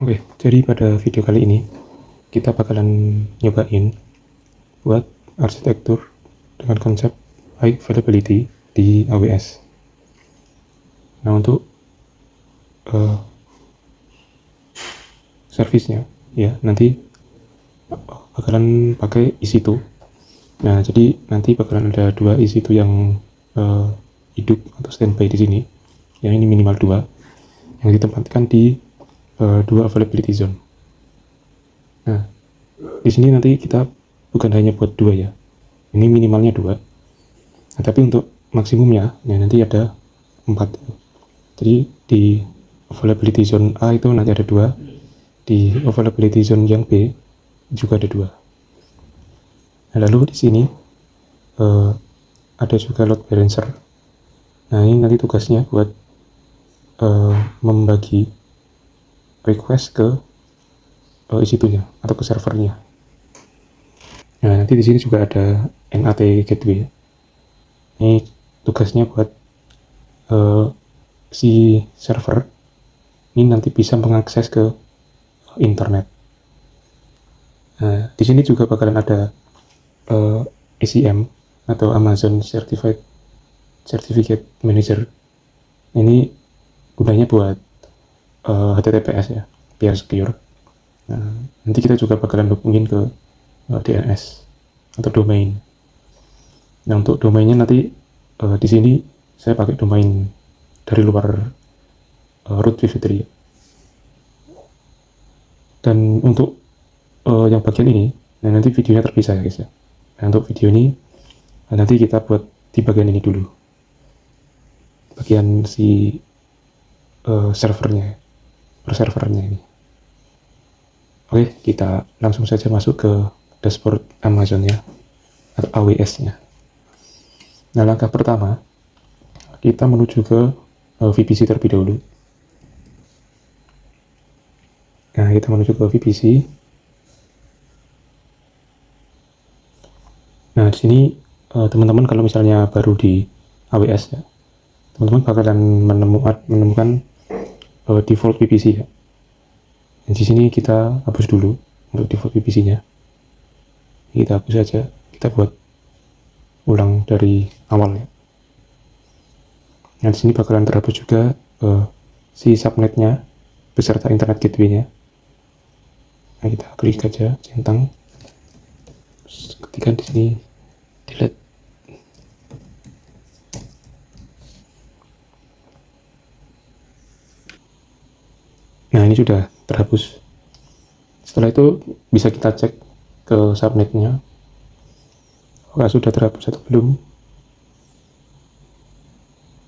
Oke, jadi pada video kali ini kita bakalan nyobain buat arsitektur dengan konsep high availability di AWS. Nah, untuk servisnya ya nanti bakalan pakai EC2. Nah, jadi nanti bakalan ada dua EC2 yang hidup atau standby di sini. Yang ini minimal 2 yang ditempatkan di dua availability zone. Nah, di sini nanti kita bukan hanya buat 2 ya. Ini minimalnya 2. Nah, tapi untuk maksimumnya ya nanti ada 4. Jadi di availability zone A itu nanti ada 2, di availability zone yang B juga ada 2. Nah, lalu di sini ada juga load balancer. Nah, ini nanti tugasnya buat membagi request ke EC2-nya atau ke servernya. Nah, nanti di sini juga ada NAT gateway. Ini tugasnya buat si server ini nanti bisa mengakses ke internet. Nah, di sini juga bakalan ada ACM atau Amazon Certificate Manager. Ini gunanya buat HTTPS ya, biar secure. Nah, nanti kita juga bakalan hubungin ke DNS atau domain. Nah, untuk domainnya nanti di sini saya pakai domain dari luar root vv3. Dan untuk yang bagian ini, nah nanti videonya terpisah ya guys ya. Nah, untuk video ini nanti kita buat di bagian ini dulu, bagian si servernya, per servernya ini. Oke, kita langsung saja masuk ke dashboard Amazon ya, atau AWS-nya. Nah, langkah pertama kita menuju ke VPC terlebih dahulu. Nah, kita menuju ke VPC. Nah, di sini teman-teman kalau misalnya baru di AWS ya, teman-teman bakalan menemukan default VPC ya. Dan di sini kita hapus dulu untuk default VPC-nya. Kita hapus saja, kita buat ulang dari awal ya. Nah, di sini bakalan terhapus juga si subnetnya beserta internet gateway-nya. Nah, kita klik aja centang, ketika di sini delete. Nah, ini sudah terhapus. Setelah itu bisa kita cek ke subnetnya apakah sudah terhapus atau belum.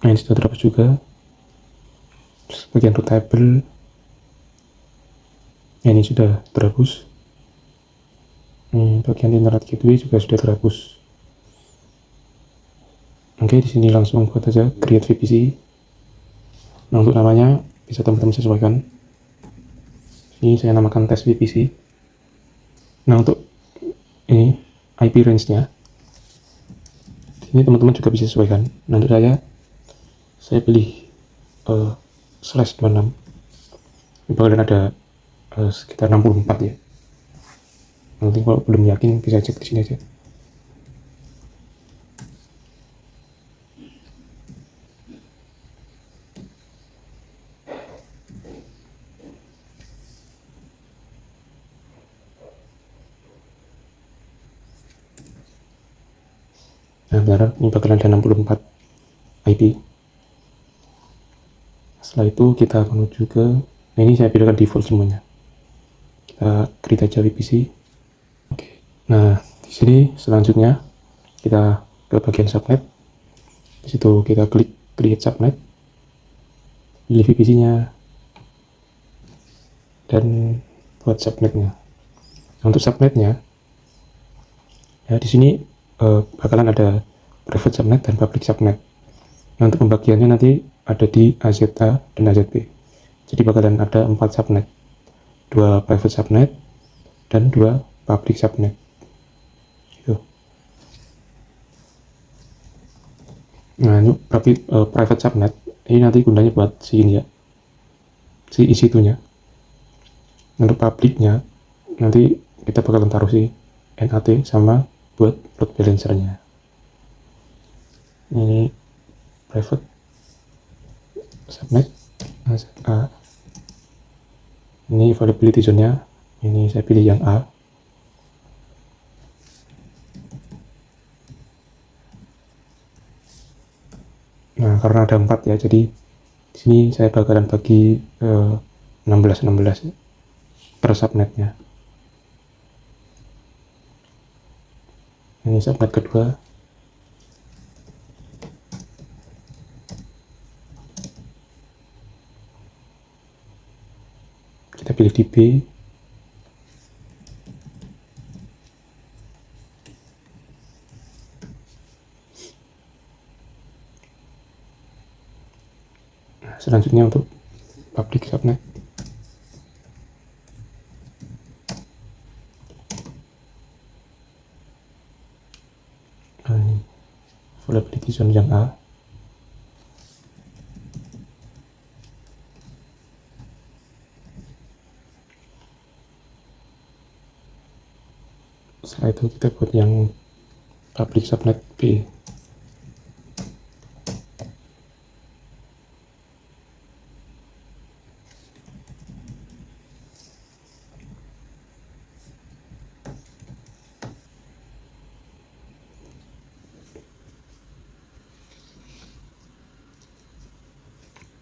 Nah, ini sudah terhapus juga. Bagian root table, nah, ini sudah terhapus. Bagian internet gateway juga sudah terhapus. Oke, di sini langsung buat aja create VPC. Nah, untuk namanya bisa teman-teman sesuaikan. Ini saya namakan test VPC. Nah, untuk ini IP range-nya, ini teman-teman juga bisa sesuaikan. Nah, untuk saya pilih /26. Ini bakalan ada sekitar 64 ya. Nanti kalau belum yakin bisa cek di sini aja. Nah, benar, ini bakalan ada 64 IP. Setelah itu kita menuju ke, nah ini saya pilihkan default semuanya. Kita create aja VPC. Oke. Nah, di sini selanjutnya kita ke bagian subnet. Di situ kita klik create subnet, pilih VPC-nya, dan buat subnetnya. Nah, untuk subnetnya, ya di sini bakalan ada private subnet dan public subnet. Nah, untuk pembagiannya nanti ada di AZA dan AZB. Jadi bakalan ada 4 subnet, 2 private subnet dan 2 public subnet. Gitu. Nah, ini private subnet ini nanti gunanya buat si ini ya, si EC2-nya. untuk publiknya nanti kita bakalan taruh si NAT sama buat load balancernya. Ini private subnet A. Ini availability zone-nya, ini saya pilih yang A. Nah, karena ada 4 ya, jadi di sini saya bakalan bagi 16 per subnetnya. Ini subnet kedua. Kita pilih di B. Nah, selanjutnya untuk public subnet. Nah, ini availability zone yang A. Setelah itu kita buat yang public subnet B.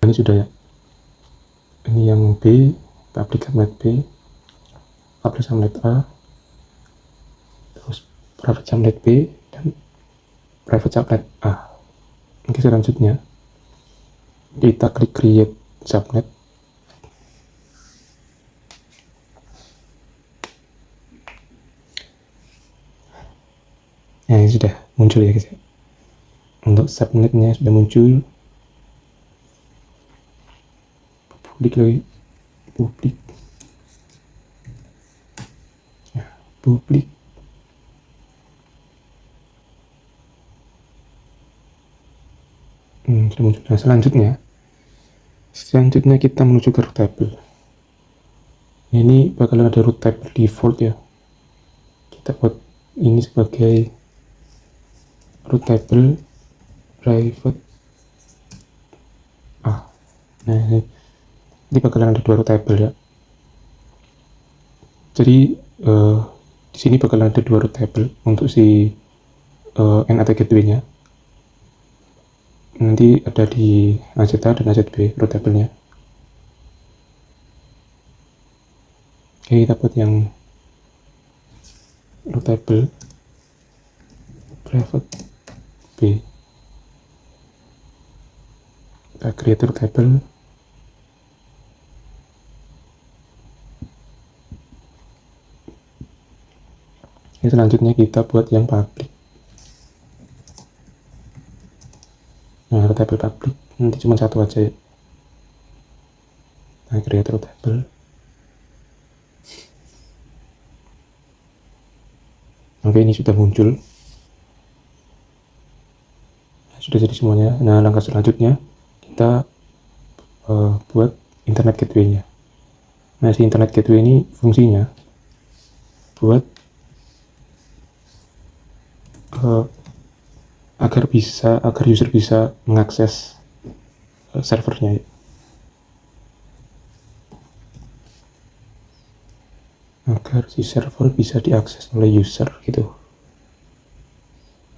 Ini sudah ya. Ini yang B, public subnet B, public subnet A, terus private subnet B, dan private subnet A. Oke, selanjutnya kita klik create subnet. Nah, ini sudah muncul ya guys. Untuk subnetnya sudah muncul. Publik lagi, publik ya, publik. Sudah muncul. Nah, selanjutnya kita menuju ke root table. Ini bakalan ada root table default ya, kita buat ini sebagai root table private A. Nah, ini bakalan ada 2 root table ya. Jadi di sini bakalan ada 2 root table untuk si NAT gateway-nya. Nanti ada di AZA dan AZB root table-nya. Oke, kita buat yang root table private B. Kita create root table. Ini selanjutnya kita buat yang public. Nah, root table public nanti cuma satu aja ya. Nah, create root table. Oke, ini sudah muncul. Sudah jadi semuanya. Nah, langkah selanjutnya kita buat internet gateway-nya. Nah, si internet gateway ini fungsinya buat agar user bisa mengakses servernya ya. Agar si server bisa diakses oleh user gitu.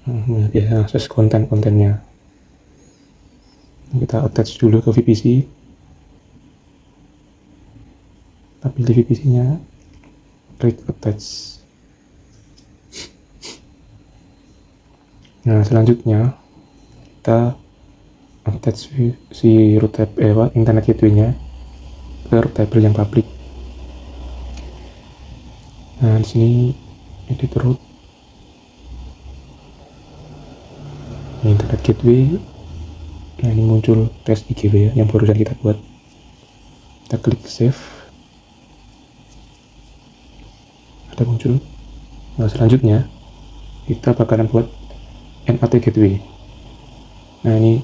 Nah, biar akses konten-kontennya. Kita attach dulu ke VPC. Kita pilih VPC-nya, klik attach. Nah, selanjutnya kita attach si root table internet gateway-nya ke root table yang public. Nah, di sini edit root. Nah, internet gateway. Nah, ini muncul test IGW ya, yang barusan kita buat. Kita klik save. Ada muncul. Nah, selanjutnya kita bakalan buat NAT gateway. Nah, ini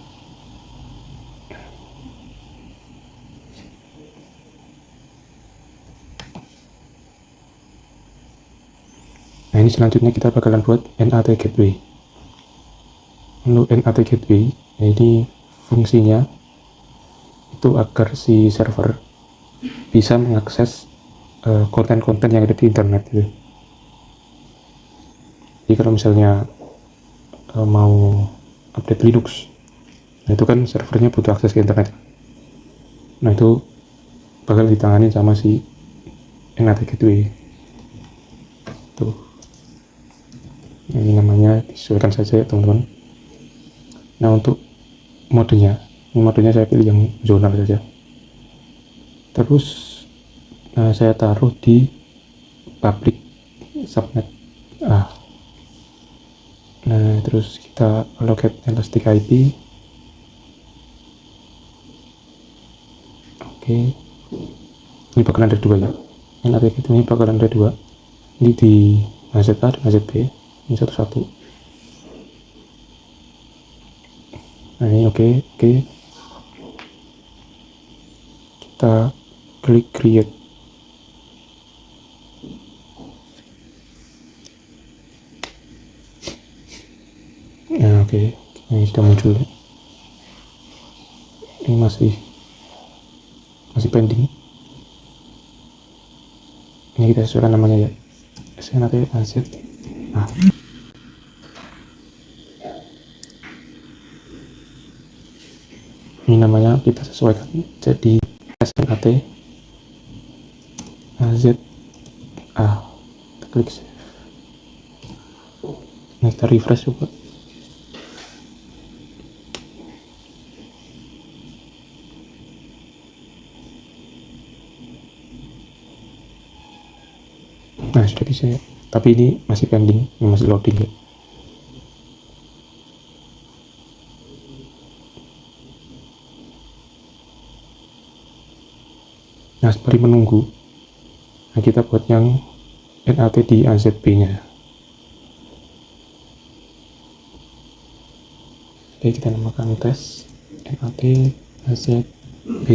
Nah ini selanjutnya kita bakalan buat NAT gateway. Untuk NAT gateway, nah ini fungsinya itu agar si server bisa mengakses konten-konten yang ada di internet gitu. Jadi kalau misalnya mau update Linux, nah itu kan servernya butuh akses ke internet. Nah itu bakal ditangani sama si NAT gateway. Tuh. Ini namanya disesuaikan saja ya teman-teman. Nah untuk modenya, ini modenya saya pilih yang zonal saja. Terus saya taruh di public subnet. Nah terus kita allocate elastic IP. Oke, ini bakalan ada dua ya. NAT ini bakalan ada dua. Ini di AZA dan AZB. Ini satu-satu. Nah ini oke. Kita klik create. Nah oke, ini sudah muncul. Ini masih pending. Ini kita sesuaikan namanya ya. SNAT AZ. Ini namanya kita sesuaikan jadi SNAT AZ. Kita klik save. Nah kita refresh coba. Nah sudah bisa ya, tapi ini masih pending, ini masih loading ya. Nah sembari menunggu, nah kita buat yang NAT di AZB nya. Oke, kita namakan tes NAT AZB.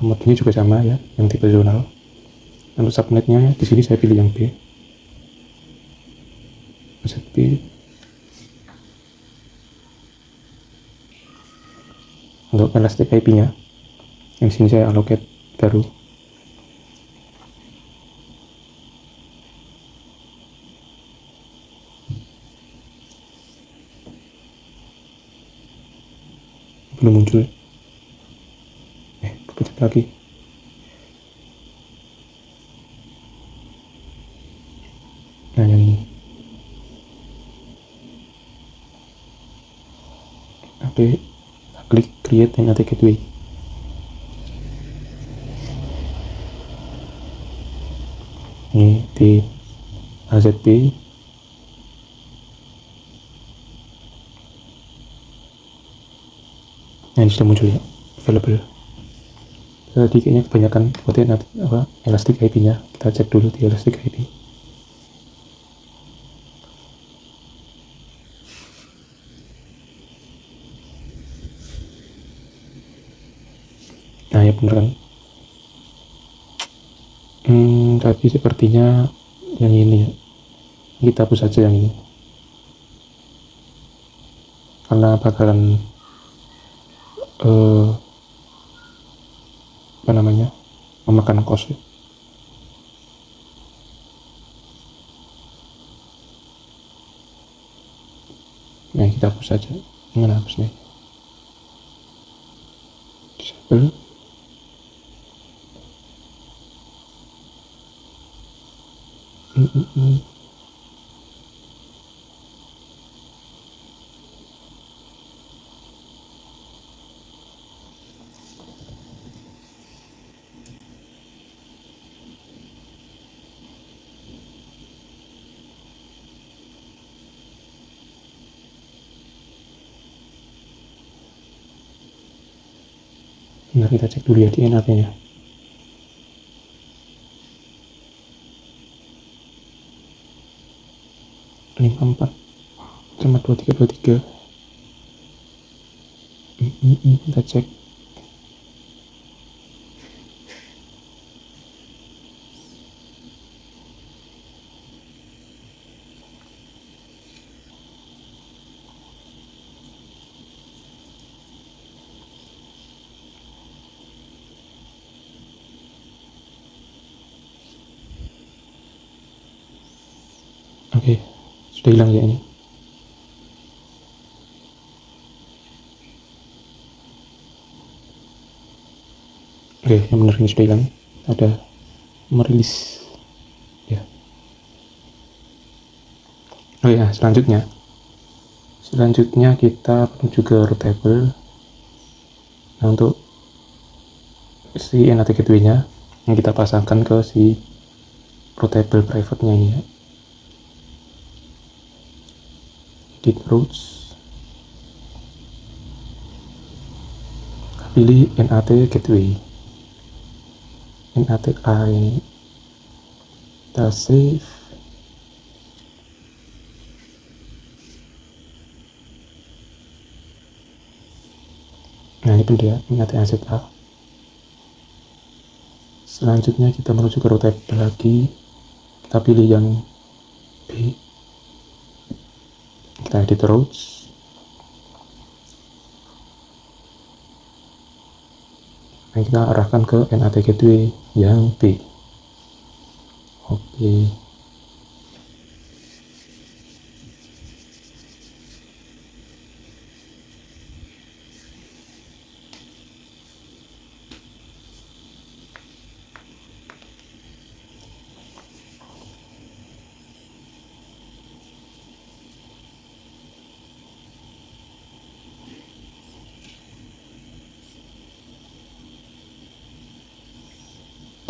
Modenya juga sama ya, yang tipe zonal. Untuk subnetnya di sini saya pilih yang B, AZB. Untuk elastic IP-nya, yang sini saya allocate baru. Belum muncul. Kepencet lagi. Nah yang ini. Oke, klik create NAT gateway. Ini di AZB. Nah ini sudah muncul ya, available. Tadi kayaknya kebanyakan buatnya elastic IP nya. Kita cek dulu di elastic IP. Nah ya bener kan. Tapi sepertinya yang ini ya, kita hapus saja yang ini karena bakalan memakan cost ya. Nah kita hapus saja. Gimana hapusnya? Disable. Nah kita cek dulu ya di NAT nya. Lima 4 sama 2323. Kita cek. Oke, sudah hilang ya ini. Oke, yang benar ini sudah hilang. Ada merilis ya. Oh ya, selanjutnya kita menuju ke rootable. Nah, untuk si NAT gateway nya yang kita pasangkan ke si rootable private nya ini ya. Edit routes, pilih NAT gateway, NAT A ini kita save. Nah ini benda NAT AZA. Selanjutnya kita menuju ke rootable lagi, kita pilih yang B, kita edit routes, nah kita arahkan ke NAT gateway yang B. Oke.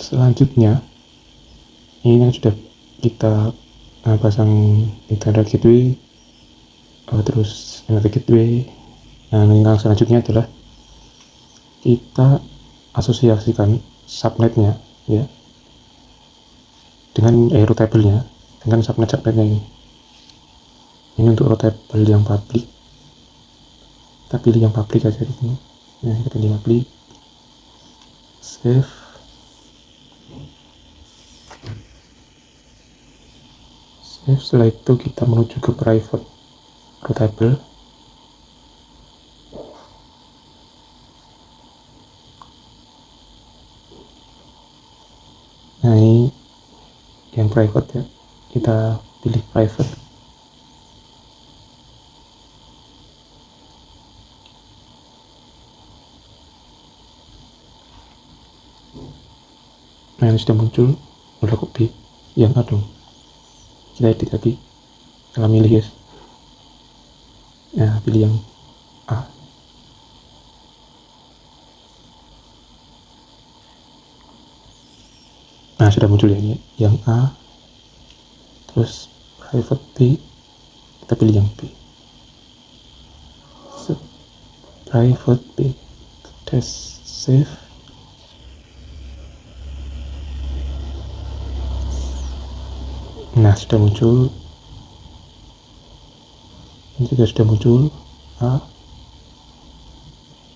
Selanjutnya ini yang sudah kita pasang internet gateway, terus NAT gateway. Nah yang selanjutnya adalah kita asosiasikan subnetnya ya dengan rootable-nya dengan subnetnya ini. Ini untuk rootable yang public, kita pilih yang public aja di sini. Nah kita pilih public, save. Setelah itu kita menuju ke private rootable. Nah ini yang private ya, kita pilih private. Nah ini sudah muncul, udah copy yang aduh, kita edit lagi, salah milih guys. Nah pilih yang A. Nah sudah muncul ya ini yang A, terus private B, kita pilih yang B, private B, test, save. Nah sudah muncul, ini juga sudah muncul A,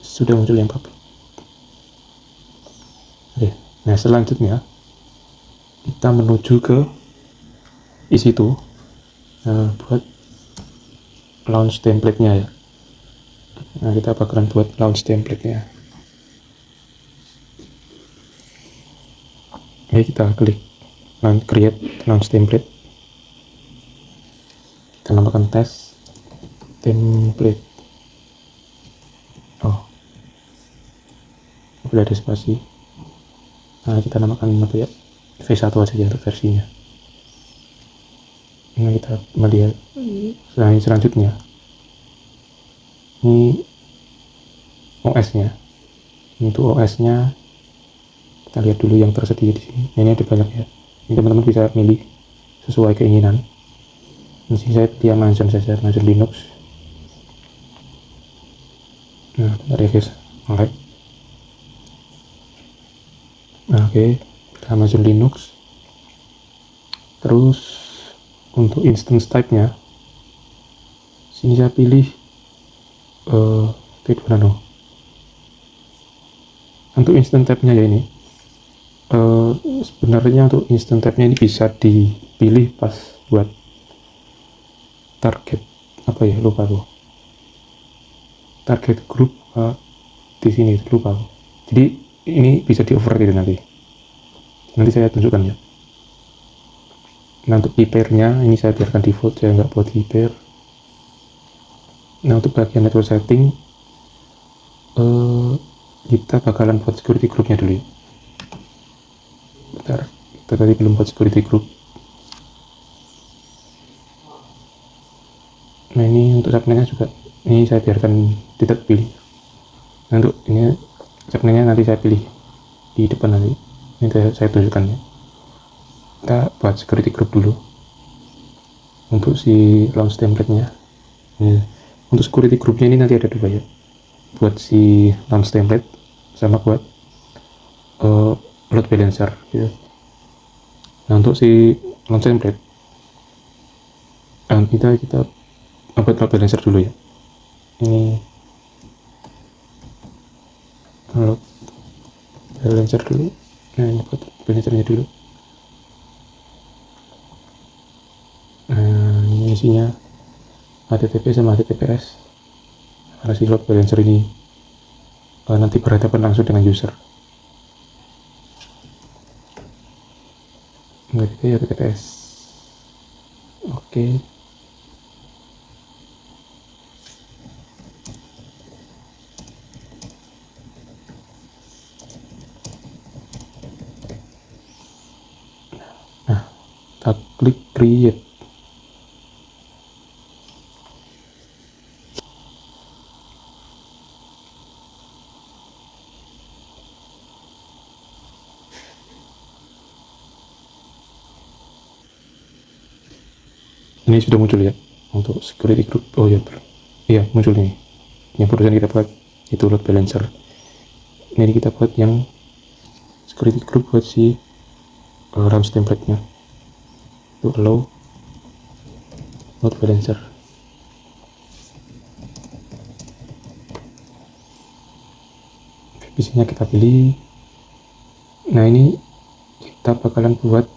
sudah muncul yang public. Oke, nah selanjutnya kita menuju ke EC2 buat launch template-nya ya. Nah kita bakalan buat launch template-nya. Oke, kita klik create launch template, kita namakan test template. Oh, udah ada spasi. Nah kita namakan apa ya, V1 aja ya untuk versinya. Nah kita melihat selanjutnya ini OS nya. Untuk OS nya kita lihat dulu yang tersedia di sini. Nah, ini ada banyak ya, ini teman-teman bisa milih sesuai keinginan. Di sini saya pilih Amazon saja, Amazon Linux. Nah bentar ya guys, alright. Nah oke, Amazon Linux. Terus untuk instance type-nya sini saya pilih untuk instance type-nya ya ini sebenarnya untuk instance type-nya ini bisa dipilih pas buat target apa ya, lupa tuh, target group di sini lupa. Jadi ini bisa di override nanti saya tunjukkan ya. Nah untuk key pair-nya ini saya biarkan default, saya nggak buat key pair. Nah untuk bagian network setting kita bakalan buat security groupnya dulu ya. Bentar, kita tadi belum buat security group. Nah ini untuk subnetnya juga ini saya biarkan tidak pilih. Nah untuk ini subnetnya nanti saya pilih di depan nanti, ini saya tunjukkan ya. Kita buat security group dulu untuk si launch template-nya. Untuk security groupnya ini nanti ada dua ya, buat si launch template sama buat load balancer gitu. Nah untuk si launch template kita buat load balancer dulu ya. Ini load balancer dulu. Nah ini buat balancernya dulu. Nah ini isinya HTTP sama HTTPS, karena si load balancer ini nanti berhadapan langsung dengan user. HTTPS. Oke. Nah, kita klik create. Ini sudah muncul ya untuk security group. Oh ya, iya muncul nih. Yang barusan kita buat itu load balancer. Ini kita buat yang security group buat si runs template-nya. Itu allow load balancer. VPC-nya kita pilih. Nah ini kita bakalan buat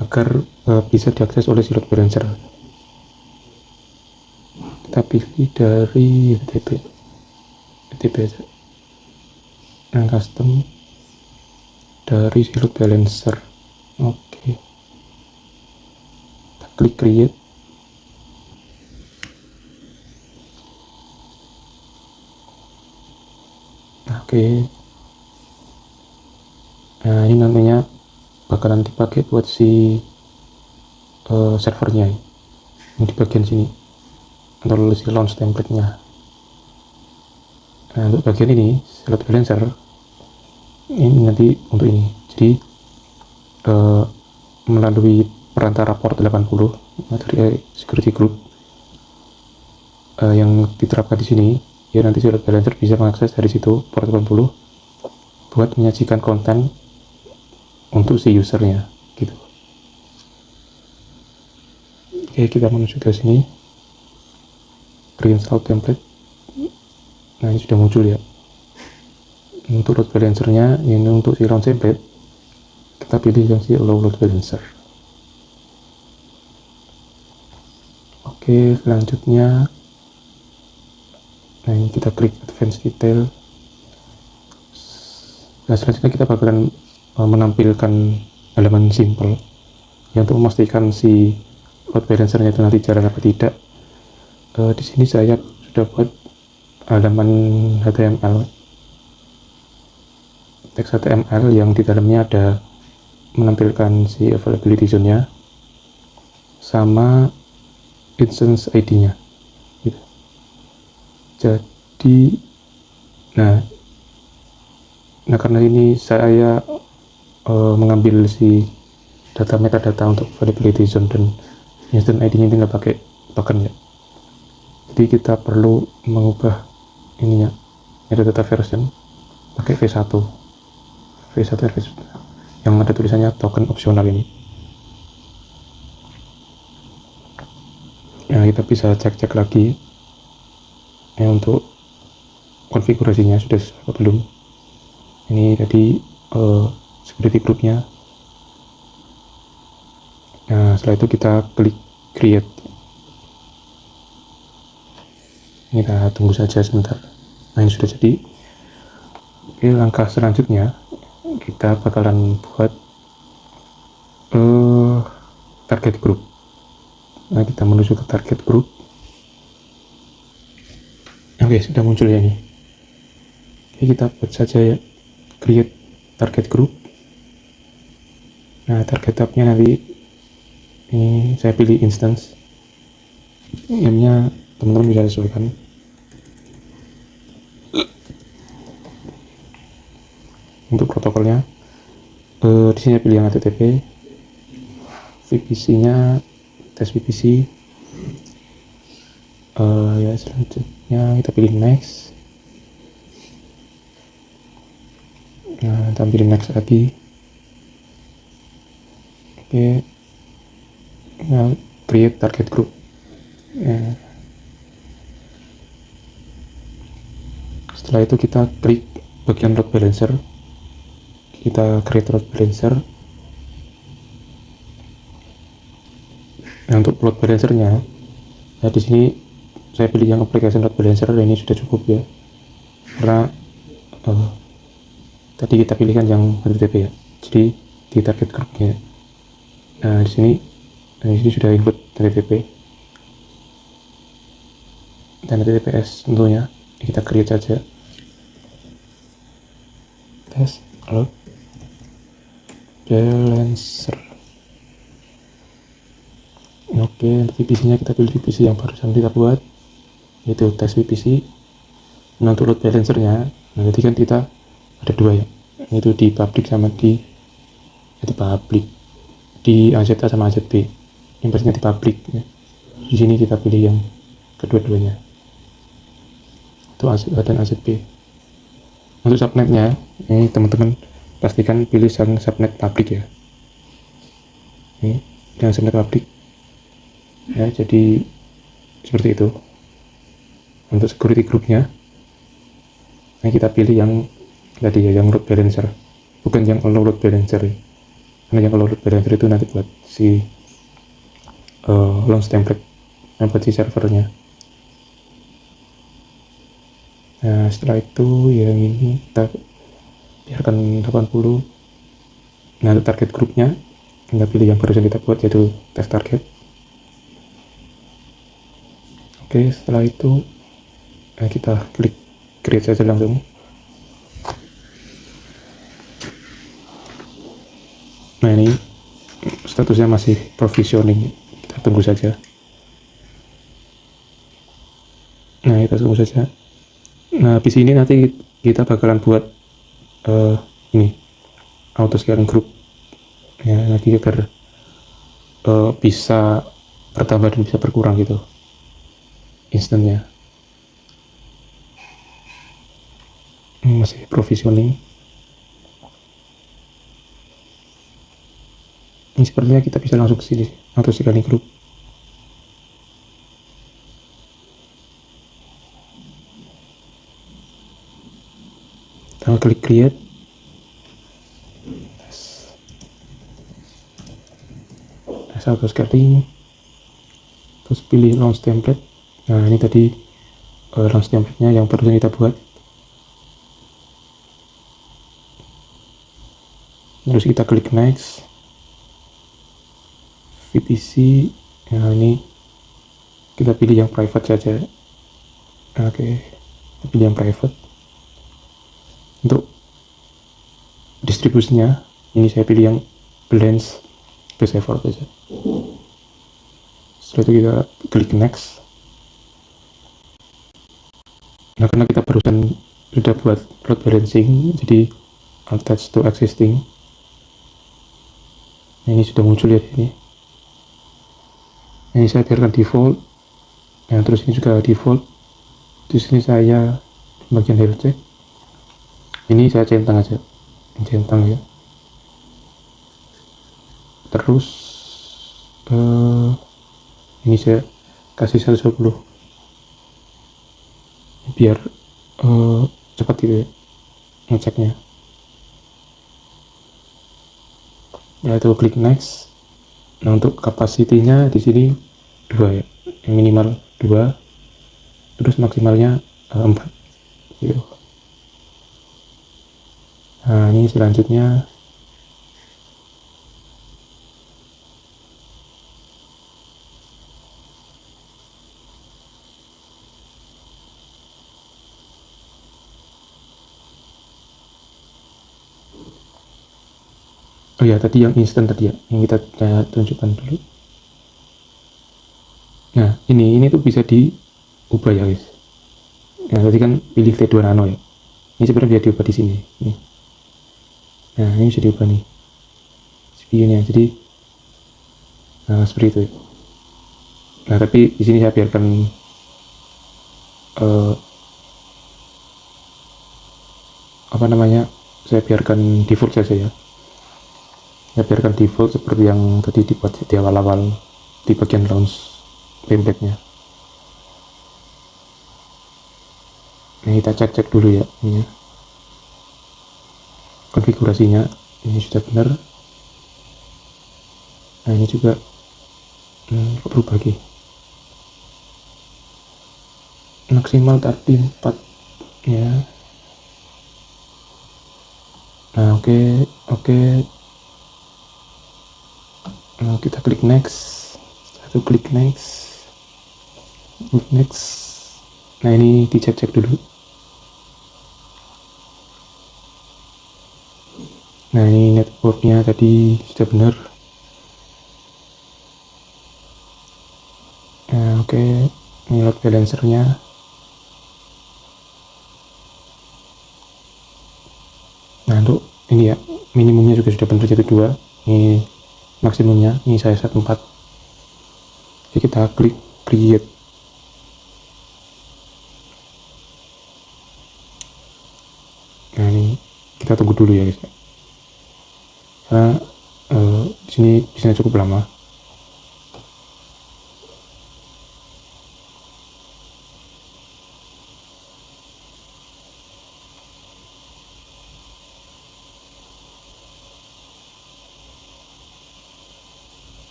agar bisa diakses oleh si load balancer. Kita pilih dari HTTP aja. Nah custom dari si load balancer. Oke. Kita klik create. Oke. Nah ini namanya bakalan dipakai buat si servernya ini di bagian sini atau si launch template-nya. Nah untuk bagian ini load balancer ini nanti untuk ini, jadi melalui perantara port 80 dari security group yang diterapkan di sini ya, nanti si load balancer bisa mengakses dari situ port 80 buat menyajikan konten untuk si usernya gitu. Oke, kita menuju ke sini, reinstall template. Nah ini sudah muncul ya. Untuk load balancernya ini untuk si launch template kita pilih yang si allow load balancer. Oke, selanjutnya nah ini kita klik advanced detail. Nah selanjutnya kita bakalan menampilkan halaman simple yang untuk memastikan si load balancernya itu nanti jalan apa tidak. Di sini saya sudah buat halaman HTML, teks HTML yang di dalamnya ada menampilkan si availability zone-nya sama instance ID-nya gitu. Jadi nah karena ini saya mengambil si data metadata untuk availability zone dan instance ID-nya ini nggak pakai token ya, jadi kita perlu mengubah ininya metadata version pakai V1 yang ada tulisannya token opsional ini. Nah kita bisa cek lagi ya untuk konfigurasinya sudah sesuai atau belum. Ini tadi security groupnya. Nah setelah itu kita klik create. Ini kita tunggu saja sebentar. Nah ini sudah jadi. Oke, langkah selanjutnya kita bakalan buat target group. Nah, kita menuju ke target group. Oke, sudah muncul ya ini. Oke, kita buat saja ya, create target group. Nah, target tabnya nanti ini saya pilih instance. Namanya teman-teman bisa sesuaikan. Untuk protokolnya, di sini pilih yang HTTP, VPC-nya tes VPC. Ya selanjutnya kita pilih next. Nah, kita pilih next lagi. Oke, nah, create target group. Nah, setelah itu kita klik bagian load balancer, kita create load balancer. Nah, untuk load balancernya, nah di sini saya pilih yang application load balancer. Ini sudah cukup ya, karena tadi kita pilihkan yang HTTP ya, jadi di target groupnya. Nah, di sini sudah input HTTP dan HTTPS tentunya. Kita create saja tes load balancer. Oke, untuk VPC-nya kita pilih VPC yang barusan kita buat, yaitu tes VPC. Nah, untuk load balancer-nya, nah tadi kan kita ada dua ya, yaitu di public sama di public, di AZA sama AZB. Yang pastinya di public ya. Di sini kita pilih yang kedua-duanya, itu AZA dan AZB. Untuk subnetnya, ini teman-teman pastikan pilih subnet public ya. Ini dengan subnet public ya, jadi seperti itu. Untuk security groupnya, nah kita pilih yang tadi ya, yang load balancer, bukan yang allow load balancer ya. Karena yang allow load balancer itu nanti buat si launch template, yang buat si servernya. Nah, setelah itu yang ini kita biarkan 80. Nah, untuk target grupnya kita pilih yang barusan kita buat, yaitu test target. Oke, setelah itu kita klik create saja langsung. Nah, ini statusnya masih provisioning, kita tunggu saja. Nah, kita tunggu saja. Nah, habis ini nanti kita bakalan buat ini auto scaling group ya, nanti agar bisa bertambah dan bisa berkurang gitu instannya. Masih provisioning. Ini sepertinya kita bisa langsung ke sini auto scaling group. Kita klik create. Auto scaling, terus pilih launch template. Nah, ini tadi launch template-nya yang barusan kita buat. Terus kita klik next, VPC. Nah, ini kita pilih yang private saja. Oke, kita pilih yang private. Untuk distribusinya, ini saya pilih yang balance server saja. Setelah itu kita klik next. Nah, karena kita barusan sudah buat load balancing, jadi attach to existing. Nah, ini sudah muncul ya ini. Ini saya biarkan default. Nah, terus ini juga default. Di sini saya bagian health check. Ini saya centang aja, centang ya. Terus ini saya kasih 120 biar cepat gitu ya ngeceknya. Ya, itu klik next. Nah, untuk kapasitinya di sini 2 ya, yang minimal 2, terus maksimalnya 4 gitu. Nah, ini selanjutnya Oh ya, tadi yang instant tadi ya, yang kita tunjukkan dulu. Nah, ini tuh bisa diubah ya guys. Nah, tadi kan pilih T2 Nano ya. Ini sebenarnya bisa diubah di sini. Nih. Nah, ini bisa diubah nih CPU-nya. Jadi seperti itu. Nah, tapi di sini saya biarkan apa namanya? Saya biarkan default saja ya. Saya biarkan default seperti yang tadi dibuat di awal-awal di bagian launch template-nya. Nah, kita cek dulu ya ini ya. Konfigurasinya ini sudah benar. Nah, ini juga kok berubah lagi. Maksimal tadi 4 ya. Nah, oke. Nah, kita klik next. Setelah itu klik next. Nah, ini dicek dulu. Nah, ini networknya tadi sudah benar. Nah, oke. Ini load balancernya. Nah, untuk ini ya, minimumnya juga sudah benar, jadi 2. Ini maksimumnya, ini saya set 4. Jadi kita klik create. Nah, ini kita tunggu dulu ya guys. Karena di sini bisa cukup lama.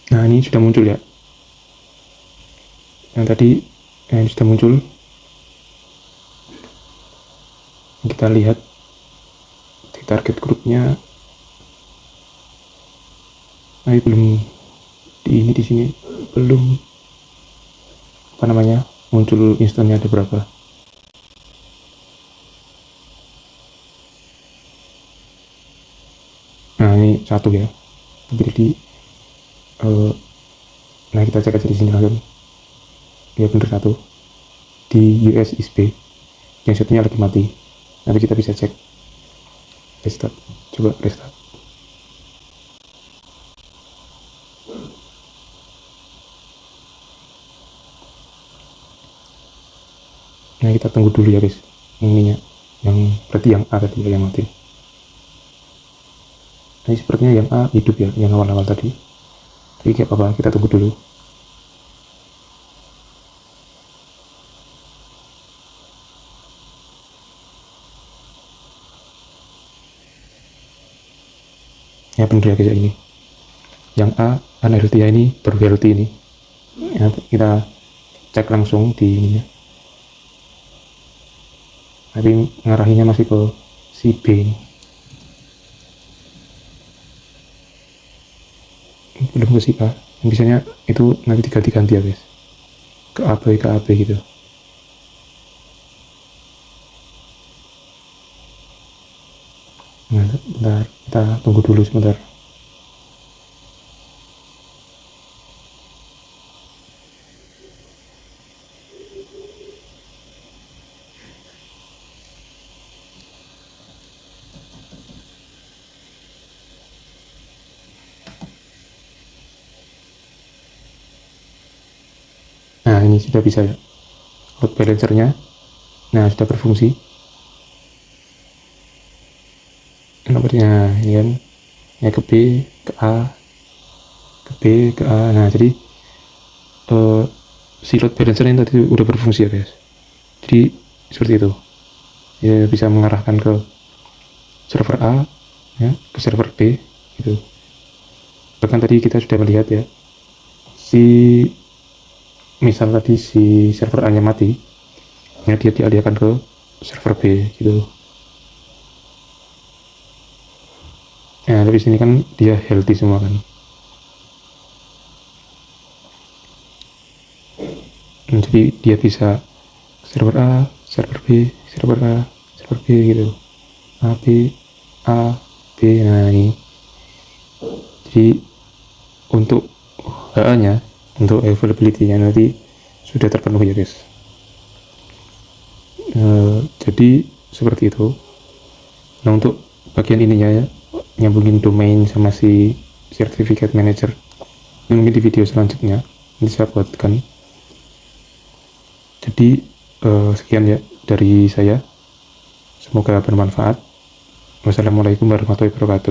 Nah, ini sudah muncul ya. Yang tadi ini sudah muncul. Kita lihat di target grupnya. Nah, belum di sini belum apa namanya muncul instannya ada berapa. Nah, ini 1 ya. Jadi nah, kita cek aja di sini langsung. Ya bener 1 di USB. Yang satunya lagi mati. Nanti kita bisa cek restart. Coba restart. Nah, kita tunggu dulu ya guys. Ininya yang berarti yang A tadi yang mati. Nah, sepertinya yang A hidup ya, yang awal-awal tadi. Tapi kayak apa, kita tunggu dulu. Ya bener ya guys ini. Yang A unhealthy ya, ini baru healthy ini. Ya, kita cek langsung di ininya. Tapi ngarahinnya masih ke si B ini. Belum ke si A. Biasanya itu nanti diganti-ganti ya guys. Ke AB gitu. Nah, bentar, kita tunggu dulu sebentar. Nah, ini sudah bisa ya. Load balancernya. Nah, sudah berfungsi. Nomornya ini kan. Ya ke B, ke A, ke B, ke A. Nah, jadi si load balancer ini tadi udah berfungsi ya guys. Jadi seperti itu. Ya bisa mengarahkan ke server A, ya, ke server B, gitu. Bahkan tadi kita sudah melihat ya, misal tadi si server A nya mati, ya dia dialihkan ke server B gitu. Nah, tapi sini kan dia healthy semua kan. Jadi dia bisa server A, server B, server A, server B gitu. A, B, A, B. Nah ini. Jadi untuk HA-nya, untuk availability-nya nanti sudah terpenuhi ya guys. Jadi seperti itu. Nah untuk bagian ininya ya, nyambungin domain sama si certificate manager, ini mungkin di video selanjutnya nanti saya buatkan. Jadi sekian ya dari saya, semoga bermanfaat. Wassalamualaikum warahmatullahi wabarakatuh.